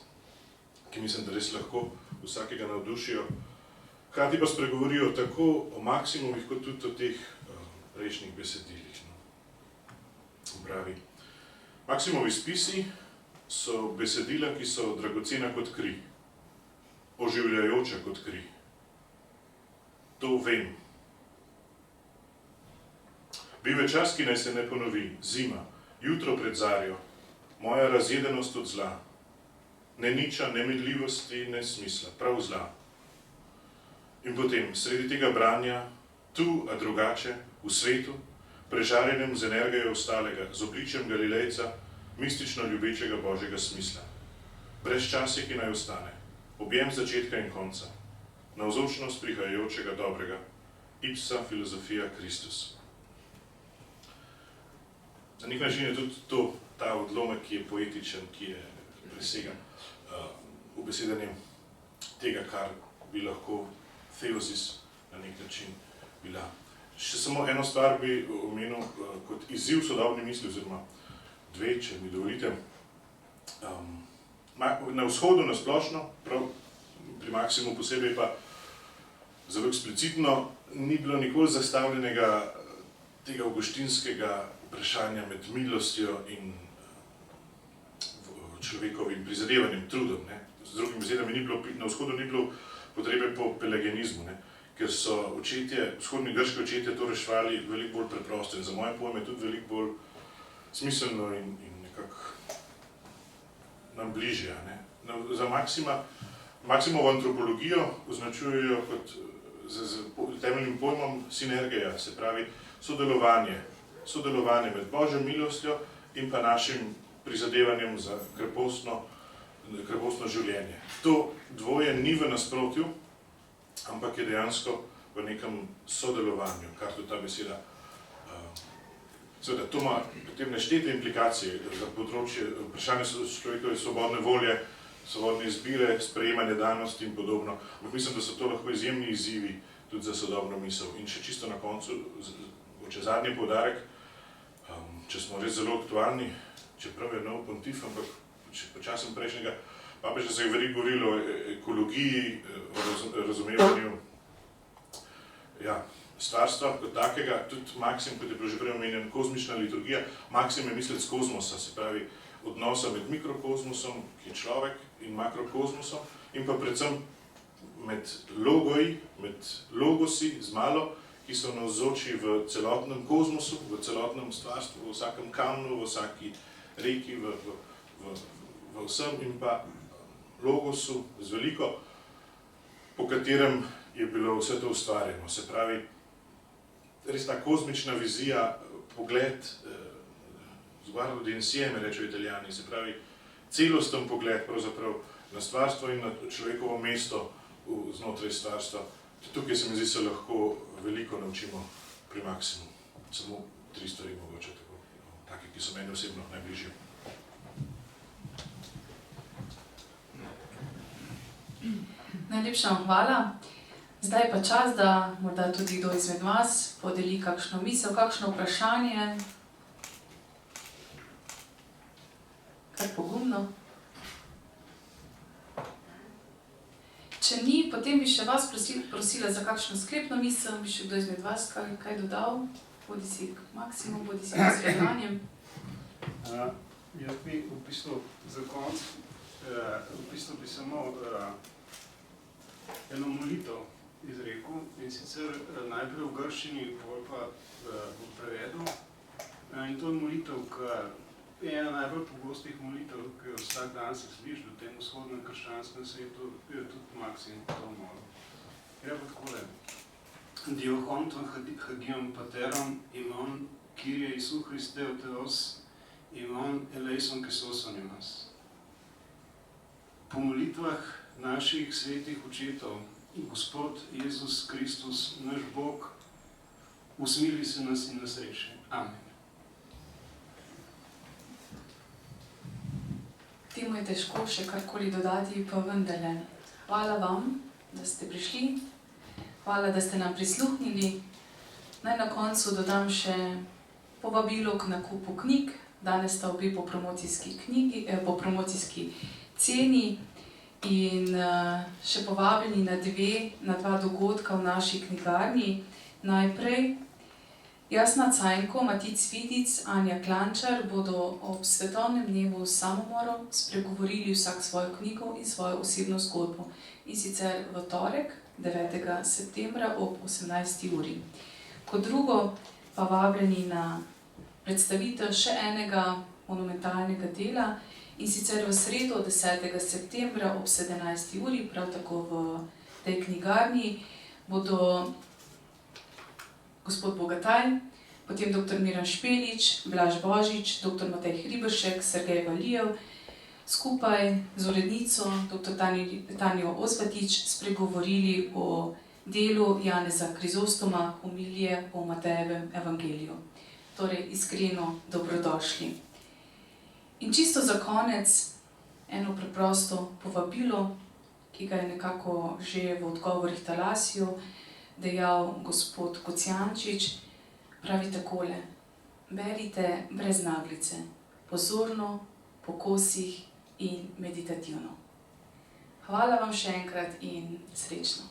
ki mislim, da res lahko vsakega navdušijo. hkrati pa spregovorijo tako o maksimumih, kot tudi o teh prejšnjih besedilih. Pravi, maksimumovi spisi so besedila, ki so dragocena kot kri, oživljajoča kot kri. To vem. Bive čas, ki naj se ne ponovi, zima, jutro pred zarjo, moja razjedenost od zla, ne niča, ne medljivosti, ne smisla, prav zla. In potem, sredi tega branja, tu, a drugače, v svetu, prežarjenem z energijo ostalega, z obličjem Galilejca, mistično ljubečega Božjega smisla. Brez časja, ki naj ostane, objem začetka in konca, navzočnost prihajajočega dobrega, ipsa filozofija Kristus. Na nek način je tudi to, ta odlomek, ki je poetičen, ki je presegan ubesedanjem tega, kar bi lahko theosis na nek način bila. Še samo eno stvar bi omenil kot izziv sodobne misli, oziroma dve, če mi dovolite. Na vzhodu nasplošno, prav pri Maksimu posebej pa zelo eksplicitno, ni bilo nikoli zastavljenega tega avguštinskega vprašanja med milostjo in človekovim prizadevanjem, trudom. Z drugimi besedami, na vzhodu ni bilo potrebe po pelagianizmu, ker so vzhodni grški očetje to reševali veliko bolj preprosto in za moje pojme tudi veliko bolj smiselno in nekako nam bližje. Za Maksimovo antropologijo označujejo kot z temeljnim pojmom sinergija, se pravi sodelovanje med Božjo milostjo in pa našim prizadevanjem za krepostno življenje. To dvoje ni v nasprotju, ampak je dejansko v nekem sodelovanju, kar tudi ta beseda. Seveda, to ima potem neštete implikacije za področje vprašanja človekove svobodne volje, svobodne izbire, sprejemanje danosti in podobno. Ampak mislim, da so to lahko izjemni izzivi tudi za sodobno misel. In še čisto na koncu, zadnji poudarek, če smo res zelo aktualni, čeprav je nov pontif, ampak po časem prejšnjega papeža se je veliko govorilo o ekologiji, o razumevanju stvarstva kot takega, tudi Maksim, kot je bilo že prej omenjen, kozmična liturgija. Maksim je mislec kozmosa, se pravi odnosa med mikrokozmosom, ki je človek, in makrokozmosom, in pa predvsem med logoji, med logosi z malo, ki so navzoči v celotnem kozmosu, v celotnem stvarstvu, v vsakem kamnu, v vsaki reki, v vsem, in pa logosu z veliko, po katerem je bilo vse to ustvarjeno. Se pravi, res ta kozmična vizija, pogled, sguardo di insieme, rečejo Italijani, se pravi, celosten pogled pravzaprav na stvarstvo in na človekovo mesto znotraj stvarstva. Tukaj se mi zdi, se lahko veliko naučimo pri Maksimu. Samo 3 stvari mogoče tako, take, ki so meni osebno najbližje. Najlepša vam hvala. Zdaj pa čas, da morda tudi kdo izmed vas podeli kakšno misel, kakšno vprašanje. Kar pogumno. Če ni, potem bi še vas prosila za kakšno sklepno misel, bi še kdo izmed vas kaj dodal, bodi si k Maksimu, bodi si k svetovanjem. Jaz bi v bistvu za konc, bi samo eno molitev izrekel, in sicer najprej v grščini, potem pa v prevedu. In to je molitev, ki je ena najbolj pogostih molitev, ki jo vsak dan se sliši v tem vzhodnem krščanskem svetu, je tudi Maksim to molil. Gre pa takole. Diohonton hagion paterom imon Kyrie Iisus Christe Theos imon eleison Christoson imas. Po molitvah naših svetih očetov, Gospod Jezus Kristus, naš Bog, usmili se nas in nas reši. Amen. Temu je težko še karkoli dodati, pa vendarle. Hvala vam, da ste prišli. Hvala, da ste nam prisluhnili. Naj na koncu dodam še povabilo k nakupu knjig. Danes sta obe po promocijski ceni. in še povabljeni na dva dogodka v naši knjigarni. Najprej Jasna Cajnko, Matic Vidic, Anja Klančar bodo ob svetovnem dnevu samomorov spregovorili vsak svojo knjigo in svojo osebno zgodbo. In sicer v torek, 9. septembra ob 18. uri. Kot drugo pa vabljeni na predstavitev še enega monumentalnega dela, in sicer v sredo 10. septembra ob 17. uri, prav tako v tej knjigarni, bodo gospod Bogataj, potem dr. Miran Špelič, Blaž Božič, dr. Matej Hriberšek, Sergej Valijev, skupaj z urednico dr. Tanjo Ozvatič spregovorili o delu Janeza Krizostoma, homilije o Matejevem evangeliju. Torej, iskreno dobrodošli. In čisto za konec eno preprosto povabilo, ki ga je nekako že v odgovorih Talasiju dejal gospod Kocijančič, pravi takole: berite brez naglice, pozorno, po kosih in meditativno. Hvala vam še enkrat in srečno.